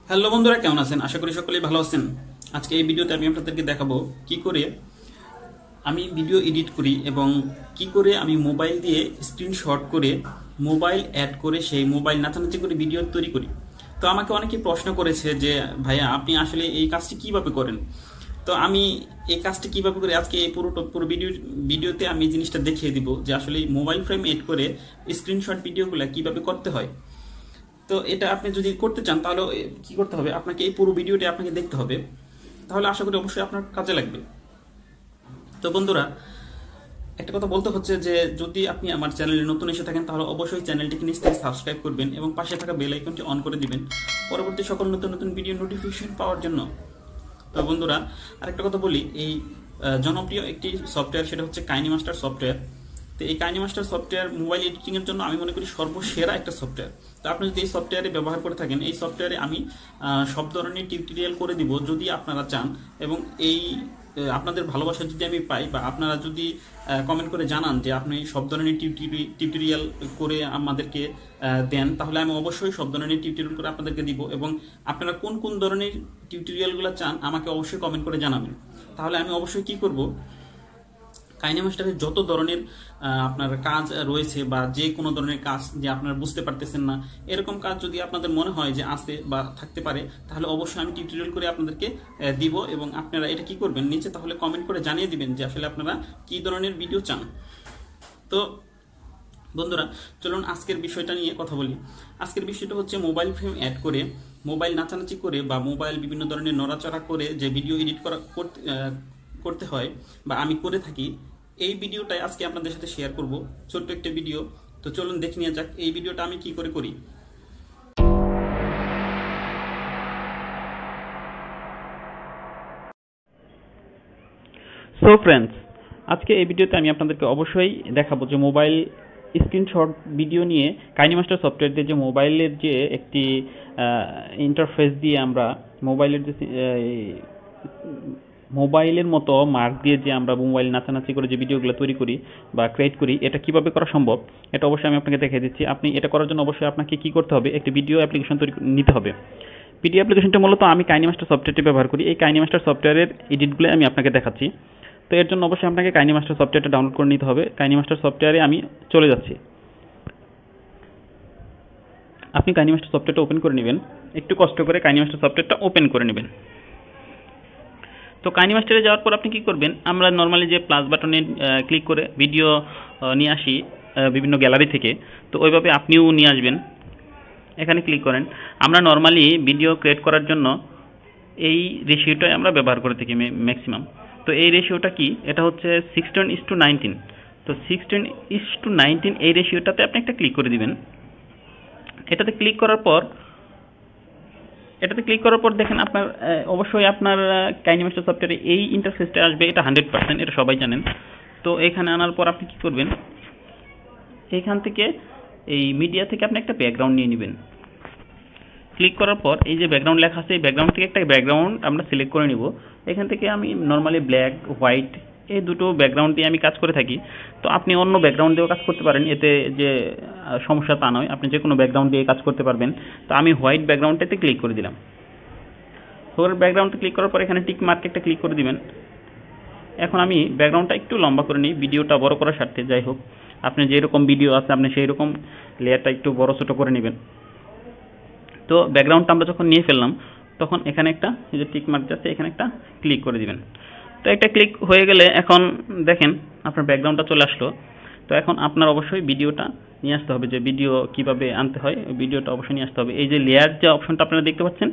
Hello বন্ধুরা, কেমন আছেন? আশা করি সকলেই ভালো আছেন। আজকে এই ভিডিওতে আমি আপনাদেরকে দেখাবো কি করে আমি ভিডিও এডিট করি এবং কি করে আমি মোবাইল দিয়ে স্ক্রিনশট করে মোবাইল অ্যাড করে সেই মোবাইল নাচানাচি করে ভিডিও তৈরি করি। তো আমাকে অনেকে প্রশ্ন করেছে যে ভাইয়া আপনি আসলে এই কাজটি কিভাবে করেন। তো আমি এই কাজটি কিভাবে করি আজকে এই পুরো ভিডিওতে আমি এই জিনিসটা দেখিয়ে দিব যে আসলে মোবাইল ফ্রেম এড করে স্ক্রিনশট ভিডিওগুলো কিভাবে করতে হয়। তো এটা আপনি যদি করতে চান তাহলে কি করতে হবে, আপনাকে এই পুরো ভিডিওটি আপনাকে দেখতে হবে, তাহলে আশা করি অবশ্যই আপনার কাজে লাগবে। তো বন্ধুরা, একটা কথা বলতে হচ্ছে যে যদি আপনি আমার চ্যানেলে নতুন এসে থাকেন তাহলে অবশ্যই চ্যানেলটিকে নিচ থেকে সাবস্ক্রাইব করবেন এবং পাশে থাকা বেল আইকনটি অন করে দিবেন পরবর্তী সকল নতুন নতুন ভিডিও নোটিফিকেশন পাওয়ার জন্য। তো বন্ধুরা, আরেকটা কথা বলি, এই জনপ্রিয় একটি সফটওয়্যার সেটা হচ্ছে কাইনিমাস্টার সফটওয়্যার। তো এই কাইনিমাস্টার সফটওয়্যার মোবাইল এডিটিং এর জন্য আমি মনে করি সর্বসেরা একটা সফটওয়্যার। তো আপনি যদি এই সফটওয়্যারে ব্যবহার করে থাকেন, এই সফটওয়্যারে আমি সব ধরনের টিউটোরিয়াল করে দিব যদি আপনারা চান, এবং এই আপনাদের ভালোবাসা যদি আমি পাই বা আপনারা যদি কমেন্ট করে জানান যে আপনি সব ধরনের টিউটোরিয়াল করে আমাদেরকে দেন, তাহলে আমি অবশ্যই সব ধরনের টিউটোরিয়াল করে আপনাদেরকে দিব। এবং আপনারা কোন কোন ধরনের টিউটোরিয়ালগুলো চান আমাকে অবশ্যই কমেন্ট করে জানাবেন। তাহলে আমি অবশ্যই কি করব, কাইনেমাস্টারের যত ধরনের আপনার কাজ রয়েছে বা যে কোনো ধরনের কাজ যে আপনারা বুঝতে পারতেছেন না, এরকম কাজ যদি আপনাদের মনে হয় যে আছে বা থাকতে পারে, তাহলে অবশ্যই আমি টিউটোরিয়াল করে আপনাদেরকে দিব। এবং আপনারা এটা কি করবেন, নিচে তাহলে কমেন্ট করে জানিয়ে দিবেন যে আসলে আপনারা কি ধরনের ভিডিও চান। তো বন্ধুরা, চলুন আজকের বিষয়টা নিয়ে কথা বলি। আজকের বিষয়টা হচ্ছে মোবাইল ফ্রেম অ্যাড করে মোবাইল নাচানাচি করে বা মোবাইল বিভিন্ন ধরনের নড়াচড়া করে যে ভিডিও এডিট করতে হয় বা আমি করে থাকি, এই ভিডিওটাই আজকে আপনাদের সাথে শেয়ার করব। ছোট্ট একটা ভিডিও। তো চলুন দেখে নিয়ে যাক এই ভিডিওটা আমি কি করে করি। সো ফ্রেন্ডস, আজকে এই ভিডিওতে আমি আপনাদেরকে অবশ্যই দেখাবো যে মোবাইল স্ক্রিনশট ভিডিও নিয়ে কাইনিমাস্টার সফটওয়্যার দিয়ে যে মোবাইলের যে একটি ইন্টারফেস দিয়ে আমরা মোবাইলের যে মোবাইলের মতো মার্ক দিয়ে যে আমরা মোবাইল নাচানাচি করে যে ভিডিওগুলো তৈরি করি বা ক্রিয়েট করি, এটা কিভাবে করা সম্ভব এটা অবশ্যই আমি আপনাকে দেখিয়ে দিচ্ছি। আপনি এটা করার জন্য অবশ্যই আপনাকে কি করতে হবে, একটি ভিডিও অ্যাপ্লিকেশন তৈরি নিতে হবে। ভিডিও অ্যাপ্লিকেশনটা মূলত আমি কাইনিমাস্টার সফটওয়্যারটি ব্যবহার করি। এই কাইনিমাস্টার সফটওয়্যারের এডিটগুলো আমি আপনাকে দেখাচ্ছি। তো এর জন্য অবশ্যই আপনাকে কাইনিমাস্টার সফটওয়্যারটা ডাউনলোড করে নিতে হবে। কাইনিমাস্টার সফটওয়্যারে আমি চলে যাচ্ছি। আপনি কাইনিমাস্টার সফটওয়্যারটা ওপেন করে নেবেন, একটু কষ্ট করে কাইনিমাস্টার সফটওয়্যারটা ওপেন করে নেবেন। তো কাইনিমাস্টারে যাওয়ার পর আপনি কি করবেন, আমরা নর্মালি যে প্লাস বাটনে ক্লিক করে ভিডিও নিয়ে আসি বিভিন্ন গ্যালারি থেকে, তো ওইভাবে আপনিও নিয়ে আসবেন। এখানে ক্লিক করেন। আমরা নর্মালি ভিডিও ক্রিয়েট করার জন্য এই রেশিওটাই আমরা ব্যবহার করে থাকি ম্যাক্সিমাম। তো এই রেশিওটা কি, এটা হচ্ছে 16:19। তো 16:19 এই রেশিওটাতে আপনি একটা ক্লিক করে দিবেন। এটাতে ক্লিক করার পর দেখেন আপনার অবশ্যই আপনার কাইনিমাস্টার সফটওয়্যারে এই ইন্টারফেসটা আসবে, এটা 100%, এটা সবাই জানেন। তো এখানে আনার পর আপনি কি করবেন, এইখান থেকে এই মিডিয়া থেকে আপনি একটা ব্যাকগ্রাউন্ড নিয়ে নেবেন। ক্লিক করার পর এই যে ব্যাকগ্রাউন্ড লেখা আছে, এই ব্যাকগ্রাউন্ড থেকে একটা ব্যাকগ্রাউন্ড আমরা সিলেক্ট করে নিব। এখান থেকে আমি নর্মালি ব্ল্যাক, হোয়াইট, এই দুটো ব্যাকগ্রাউন্ড দিয়ে আমি কাজ করে থাকি। তো আপনি অন্য ব্যাকগ্রাউন্ড দিয়েও কাজ করতে পারেন, এতে যে সমস্যা তা নয়, আপনি যে কোনো ব্যাকগ্রাউন্ড দিয়ে কাজ করতে পারবেন। তো আমি হোয়াইট ব্যাকগ্রাউন্ডটাতে ক্লিক করে দিলাম। হোয়াইট ব্যাকগ্রাউন্ডে ক্লিক করার পর এখানে টিক মার্কে একটা ক্লিক করে দিবেন। এখন আমি ব্যাকগ্রাউন্ডটা একটু লম্বা করে নিই ভিডিওটা বড় করার স্বার্থে। যাই হোক, আপনি যেরকম ভিডিও আছে আপনি সেই রকম লেয়ারটা একটু বড় ছোটো করে নেবেন। তো ব্যাকগ্রাউন্ডটা আমরা যখন নিয়ে ফেললাম, তখন এখানে একটা এই যে টিক মার্ক যাচ্ছে, এখানে একটা ক্লিক করে দিবেন। তো একটা ক্লিক হয়ে গেলে এখন দেখেন আপনার ব্যাকগ্রাউন্ডটা চলে আসলো। তো এখন আপনার অবশ্যই ভিডিওটা নিয়ে আসতে হবে, যে ভিডিও কিভাবে আনতে হয় ভিডিওটা অবশ্যই নিয়ে আসতে হবে। এই যে লেয়ার যে অপশনটা আপনারা দেখতে পাচ্ছেন,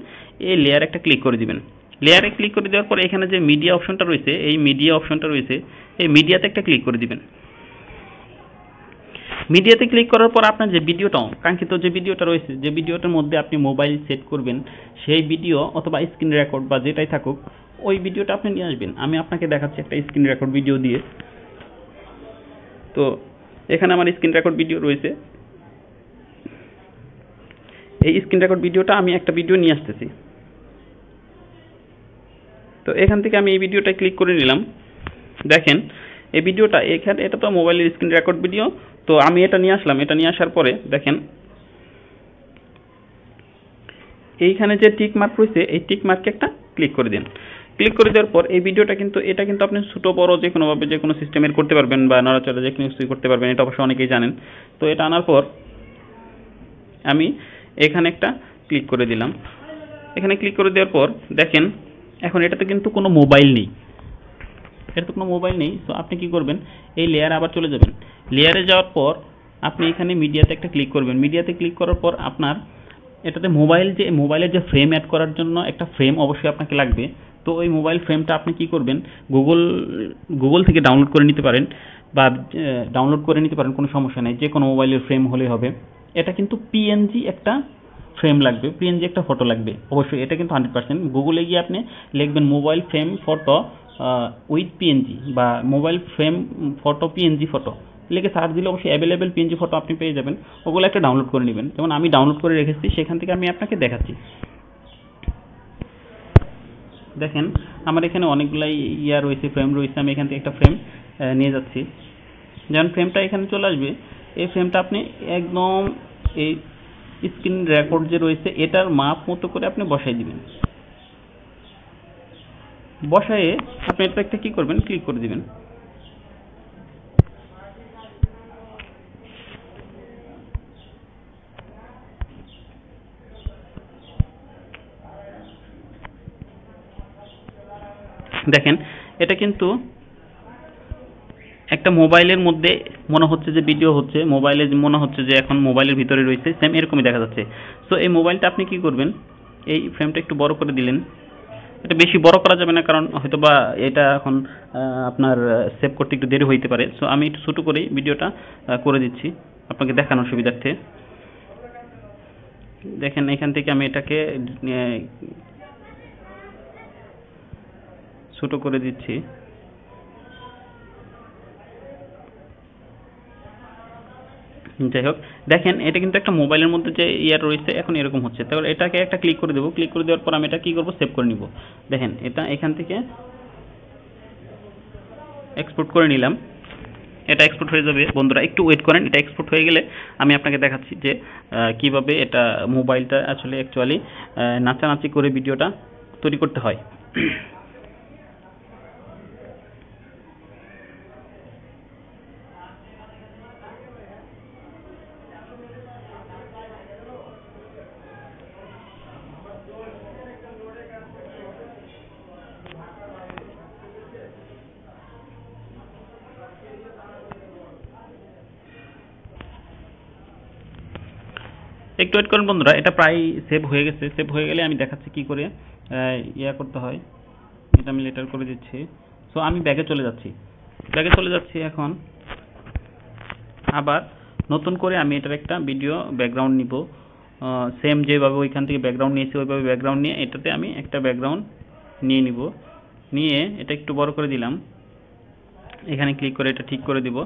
এই লেয়ার একটা ক্লিক করে দিবেন। লেয়ারে ক্লিক করে দেওয়ার পর এখানে যে মিডিয়া অপশনটা রয়েছে, এই মিডিয়া অপশনটা রয়েছে, এই মিডিয়াতে একটা ক্লিক করে দিবেন। মিডিয়াতে ক্লিক করার পর আপনার যে ভিডিওটা কাঙ্ক্ষিত যে ভিডিওটা রয়েছে, যে ভিডিওটার মধ্যে আপনি মোবাইল সেট করবেন, সেই ভিডিও অথবা স্ক্রিন রেকর্ড বা যেটাই থাকুক, ওই ভিডিওটা আপনি নিয়ে আসবেন। আমি আপনাকে দেখাচ্ছি একটা স্ক্রিন রেকর্ড ভিডিও দিয়ে। তো এখানে আমার স্ক্রিন রেকর্ড ভিডিও রয়েছে। এই স্ক্রিন রেকর্ড ভিডিওটা আমি একটা ভিডিও নিয়ে আসতেছি। তো এখান থেকে আমি এই ভিডিওটা ক্লিক করে নিলাম। দেখেন এই ভিডিওটা এখানে, এটা তো মোবাইলের স্ক্রিন রেকর্ড ভিডিও। তো আমি এটা নিয়ে আসলাম। এটা নিয়ে আসার পরে দেখেন এইখানে যে টিক মার্ক রয়েছে এই টিক মার্কে একটা ক্লিক করে দিন। ক্লিক করে দেওয়ার পর এই ভিডিওটা কিন্তু এটা কিন্তু আপনি ছোটো বড়ো যে কোনোভাবে যে কোনো সিস্টেমের করতে পারবেন বা নড়াচড়া যে কোনো কিছুই করতে পারবেন, এটা অবশ্যই অনেকেই জানেন। তো এটা আনার পর আমি এখানে একটা ক্লিক করে দিলাম। এখানে ক্লিক করে দেওয়ার পর দেখেন এখন এটাতে কিন্তু কোনো মোবাইল নেই, এটাতে কোনো মোবাইল নেই। তো আপনি কি করবেন, এই লেয়ারে আবার চলে যাবেন। লেয়ারে যাওয়ার পর আপনি এখানে মিডিয়াতে একটা ক্লিক করবেন। মিডিয়াতে ক্লিক করার পর আপনার এটাতে মোবাইলের যে ফ্রেম অ্যাড করার জন্য একটা ফ্রেম অবশ্যই আপনাকে লাগবে। তো ওই মোবাইল ফ্রেমটা আপনি কি করবেন, গুগল থেকে ডাউনলোড করে নিতে পারেন বা কোনো সমস্যা নেই, যে কোনো মোবাইলের ফ্রেম হলেই হবে। এটা কিন্তু পিএনজি একটা ফ্রেম লাগবে, পিএনজি একটা ফটো লাগবে অবশ্যই, এটা কিন্তু 100%। গুগলে গিয়ে আপনি লিখবেন mobile frame photo with PNG বা mobile frame photo PNG photo লিখে সার্চ দিলে অবশ্যই অ্যাভেলেবেল পিএনজি ফটো আপনি পেয়ে যাবেন। ওগুলো একটা ডাউনলোড করে নেবেন, যেমন আমি ডাউনলোড করে রেখেছি, সেখান থেকে আমি আপনাকে দেখাচ্ছি। দেখেন আমার এখানে অনেকগুলাই রয়েছে, ফ্রেম রয়েছে। আমি এখান থেকে একটা ফ্রেম নিয়ে যাচ্ছি। যেমন ফ্রেমটা এখানে চলে আসবে, এই ফ্রেমটা আপনি একদম এই স্ক্রিন রেকর্ড যে রয়েছে এটার মাপ মতো করে আপনি বসাই দিবেন। বসায়ে আপনি এটা একটা কি করবেন, ক্লিক করে দিবেন। দেখেন এটা কিন্তু একটা মোবাইলের মধ্যে মনে হচ্ছে যে ভিডিও হচ্ছে, মোবাইলে মনে হচ্ছে যে এখন মোবাইলের ভিতরে রয়েছে, সেম এরকমই দেখা যাচ্ছে। সো এই মোবাইলটা আপনি কি করবেন, এই ফ্রেমটা একটু বড় করে দিলেন। এটা বেশি বড় করা যাবে না, কারণ হয়তো বা এটা এখন আপনার সেভ করতে একটু দেরি হইতে পারে। সো আমি একটু ছোটো করেই ভিডিওটা করে দিচ্ছি আপনাকে দেখানোর সুবিধার্থে। দেখেন এখান থেকে আমি এটাকে ছোটো করে দিচ্ছি। যাই হোক, দেখেন এটা কিন্তু একটা মোবাইলের মধ্যে যে রয়েছে এখন এরকম হচ্ছে। তাহলে এটাকে একটা ক্লিক করে দেবো। ক্লিক করে দেওয়ার পর আমি এটা কি করবো, সেভ করে নিব। দেখেন এটা এখান থেকে এক্সপোর্ট করে নিলাম। এটা এক্সপোর্ট হয়ে যাবে বন্ধুরা, একটু ওয়েট করেন। এটা এক্সপোর্ট হয়ে গেলে আমি আপনাকে দেখাচ্ছি যে কিভাবে এটা মোবাইলটা আসলে অ্যাকচুয়ালি নাচানাচি করে ভিডিওটা তৈরি করতে হয়। একটু ওয়েট করুন বন্ধুরা, এটা প্রায় সেভ হয়ে গেছে। সেভ হয়ে গেলে আমি দেখাচ্ছি কি করে করতে হয়। এটা আমি লেটার করে দিচ্ছি। সো আমি ব্যাগে চলে যাচ্ছি। এখন আবার নতুন করে আমি এটার একটা ভিডিও ব্যাকগ্রাউন্ড নিব। সেম যেভাবে ওইখান থেকে ব্যাকগ্রাউন্ড নিয়েছি ওইভাবে ব্যাকগ্রাউন্ড নিয়ে এটাতে আমি একটা ব্যাকগ্রাউন্ড নিয়ে নিব। নিয়ে এটা একটু বড় করে দিলাম। এখানে ক্লিক করে এটা ঠিক করে দিব।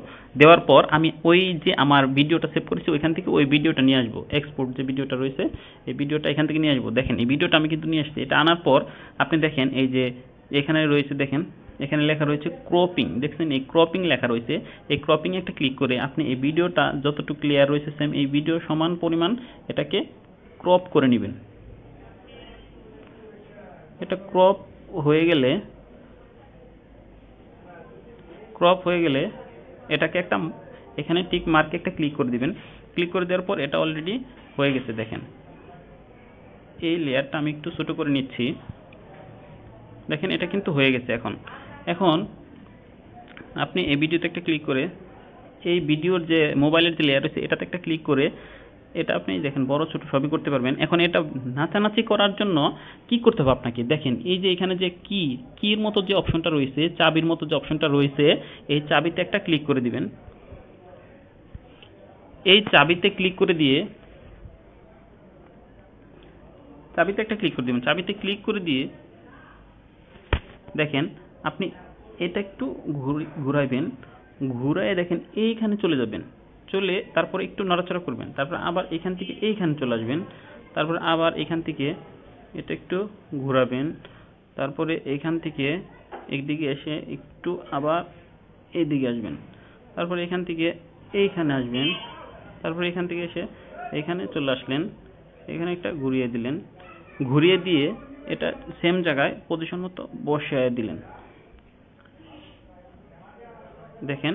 দেওয়ার পর আমি ওই যে আমার ভিডিওটা সেভ করেছি ওইখান থেকে ওই ভিডিওটা নিয়ে আসবো। এক্সপোর্ট যে ভিডিওটা রয়েছে এই ভিডিওটা এখান থেকে নিয়ে আসবো। দেখেন এই ভিডিওটা আমি কিন্তু নিয়ে আসছি। এটা আনার পর আপনি দেখেন এই যে এখানে রয়েছে, দেখেন এখানে লেখা রয়েছে ক্রপিং। দেখছেন এই ক্রপিং লেখা রয়েছে। এই ক্রপিং একটা ক্লিক করে আপনি এই ভিডিওটা যতটুকু ক্লিয়ার রয়েছে সেম এই ভিডিও সমান পরিমাণ এটাকে ক্রপ করে নেবেন। এটা ক্রপ হয়ে গেলে এটাকে একটা এখানে টিক মার্কে একটা ক্লিক করে দিবেন। ক্লিক করে দেওয়ার পর এটা অলরেডি হয়ে গেছে। দেখেন এই লেয়ারটা আমি একটু ছোট করে নিচ্ছি। দেখেন এটা কিন্তু হয়ে গেছে। এখন আপনি এই ভিডিওতে একটা ক্লিক করে এই ভিডিওর যে মোবাইলের যে লেয়ার রয়েছে এটাতে একটা ক্লিক করে এটা আপনি দেখেন বড় ছোট সবই করতে পারবেন। এখন এটা নাচানাচি করার জন্য কি করতে হবে আপনাকে, দেখেন এই যে এখানে যে কির মতো যে অপশনটা রয়েছে, চাবির মতো যে অপশনটা রয়েছে, এই চাবিতে একটা ক্লিক করে দিবেন। এই চাবিতে ক্লিক করে দিয়ে চাবিতে ক্লিক করে দিয়ে দেখেন আপনি এটা একটু ঘুরাইবেন। ঘুরায় দেখেন এইখানে চলে যাবেন। চলে তারপরে একটু নড়াচড়া করবেন। তারপর আবার এখান থেকে এইখানে চলে আসবেন। তারপর আবার এখান থেকে এটা একটু ঘোরাবেন। তারপরে এইখান থেকে একদিকে এসে একটু আবার এইদিকে আসবেন। তারপরে এখান থেকে এইখানে আসবেন। তারপরে এখান থেকে এসে এখানে চলে আসলেন। এখানে একটা ঘুরিয়ে দিলেন। ঘুরিয়ে দিয়ে এটা সেম জায়গায় পজিশন মতো বসিয়ে দিলেন। দেখেন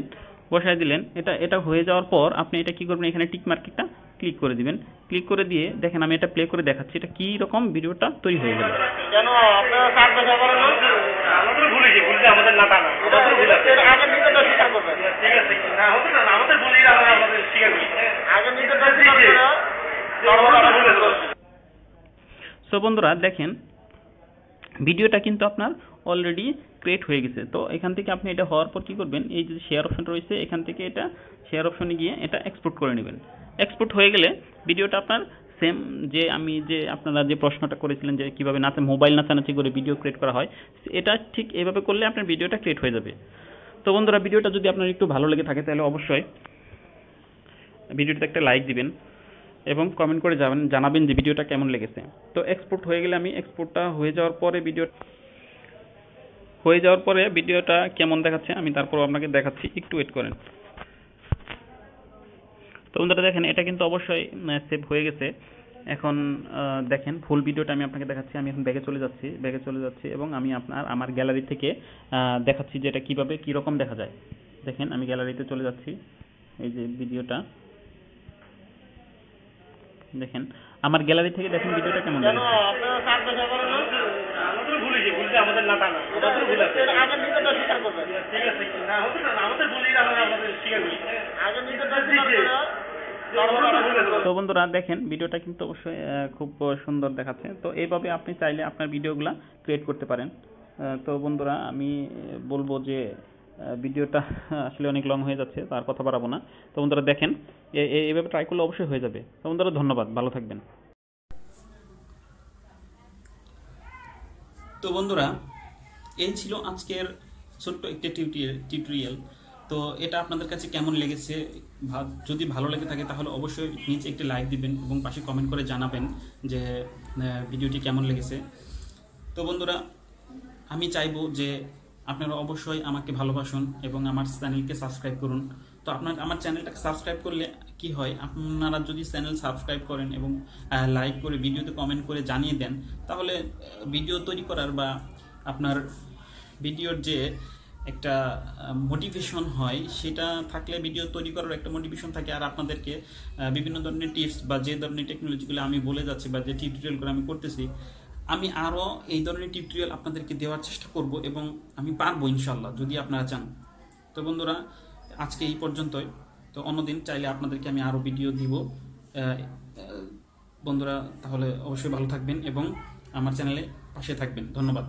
বসায় দিলেন। এটা হয়ে যাওয়ার পর আপনি এটা কি করবেন, এখানে টিক মার্ক একটা ক্লিক করে দিবেন। ক্লিক করে দিয়ে দেখেন আমি এটা প্লে করে দেখাচ্ছি এটা কি রকম ভিডিওটা তৈরি হয়ে গেল। কেন আপনারা সাত বছর করেন না? আমাদের ভুলেছি, ভুলতে আমাদের না টানা, আমাদের ভুল আছে। আগে নিজেটা স্বীকার করবেন। ঠিক আছে, না হতে না, আমাদের ভুলই আমরা আমাদের স্বীকার করি। আগে নিজেটা স্বীকার করে সো বন্ধুরা দেখেন ভিডিওটা কিন্তু আপনার অলরেডি ক্রিয়েট হয়ে গেছে। তো এখান থেকে আপনি এটা হওয়ার পর কি করবেন, এই যে শেয়ার অপশন রয়েছে এখান থেকে এটা শেয়ার অপশনে গিয়ে এটা এক্সপোর্ট করে নেবেন। এক্সপোর্ট হয়ে গেলে ভিডিওটা আপনার সেম যে আমি যে আপনারা যে প্রশ্নটা করেছিলেন যে কীভাবে মোবাইল নাচানাচি করে ভিডিও ক্রিয়েট করা হয়, এটা ঠিক এইভাবে করলে আপনার ভিডিওটা ক্রিয়েট হয়ে যাবে। তো বন্ধুরা ভিডিওটা যদি আপনার একটু ভালো লেগে থাকে তাহলে অবশ্যই ভিডিওটাতে একটা লাইক দিবেন এবং কমেন্ট করে জানাবেন যে ভিডিওটা কেমন লেগেছে। তো এক্সপোর্ট হয়ে গেলে আমি এক্সপোর্টটা হয়ে যাওয়ার পরে ভিডিওটা কেমন দেখাচ্ছে আমি তারপর আপনাকে দেখাচ্ছি, একটু ওয়েট করেন। তো বন্ধুরা দেখেন এটা কিন্তু অবশ্যই সেভ হয়ে গেছে। এখন দেখেন ফুল ভিডিওটা আমি আপনাকে দেখাচ্ছি। আমি এখন ব্যাগে চলে যাচ্ছি এবং আমি আমার গ্যালারি থেকে দেখাচ্ছি যে এটা কীভাবে কীরকম দেখা যায়। দেখেন আমি গ্যালারিতে চলে যাচ্ছি, এই যে ভিডিওটা দেখেন আমার গ্যালারি থেকে দেখেন ভিডিওটা কেমন লাগে। আপনারা সাত বছর করেন না? আমাদের ভুলেছি, ভুলতে আমাদের না টানা, আমাদের ভুল আছে। আগে নিজেটা স্বীকার করবেন। ঠিক আছে, না হতে না, আমাদের ভুলই আমরা আমাদের স্বীকার করি। আগে নিজেটা স্বীকার করে তো বন্ধুরা দেখেন ভিডিওটা কিন্তু অবশ্যই খুব সুন্দর দেখাচ্ছে। তো এইভাবে আপনি চাইলে আপনার ভিডিওগুলা ক্রিয়েট করতে পারেন। তো বন্ধুরা আমি বলবো যে ভিডিওটা আসলে অনেক লং হয়ে যাচ্ছে, তার কথা বাড়াবো না। তো বন্ধুরা দেখেন এইভাবে ট্রাই করলে অবশ্যই হয়ে যাবে। তো বন্ধুরা ধন্যবাদ, ভালো থাকবেন। তো বন্ধুরা এই ছিল আজকের ছোট্ট একটা টিউটোরিয়াল। তো এটা আপনাদের কাছে কেমন লেগেছে, যদি ভালো লেগে থাকে তাহলে অবশ্যই নিচে একটি লাইক দিবেন এবং পাশে কমেন্ট করে জানাবেন যে ভিডিওটি কেমন লেগেছে। তো বন্ধুরা আমি চাইবো যে আপনারা অবশ্যই আমাকে ভালোবাসুন এবং আমার চ্যানেলকে সাবস্ক্রাইব করুন। তো আমার চ্যানেলটাকে সাবস্ক্রাইব করলে কি হয়, আপনারা যদি চ্যানেল সাবস্ক্রাইব করেন এবং লাইক করে ভিডিওতে কমেন্ট করে জানিয়ে দেন, তাহলে ভিডিও তৈরি করার বা আপনার ভিডিওর যে একটা মোটিভেশন হয় সেটা থাকলে ভিডিও তৈরি করার একটা মোটিভেশন থাকে। আর আপনাদেরকে বিভিন্ন ধরনের টিপস বা যে ধরনের টেকনোলজিগুলো আমি বলে যাচ্ছি বা যে টিউটোরিয়ালগুলো আমি করতেছি, আমি আরও এই ধরনের টিউটোরিয়াল আপনাদেরকে দেওয়ার চেষ্টা করব এবং আমি পারবো ইনশাল্লাহ যদি আপনারা চান। তো বন্ধুরা আজকে এই পর্যন্তই। তো অন্যদিন চাইলে আপনাদেরকে আমি আরও ভিডিও দিব। বন্ধুরা তাহলে অবশ্যই ভালো থাকবেন এবং আমার চ্যানেলে পাশে থাকবেন। ধন্যবাদ।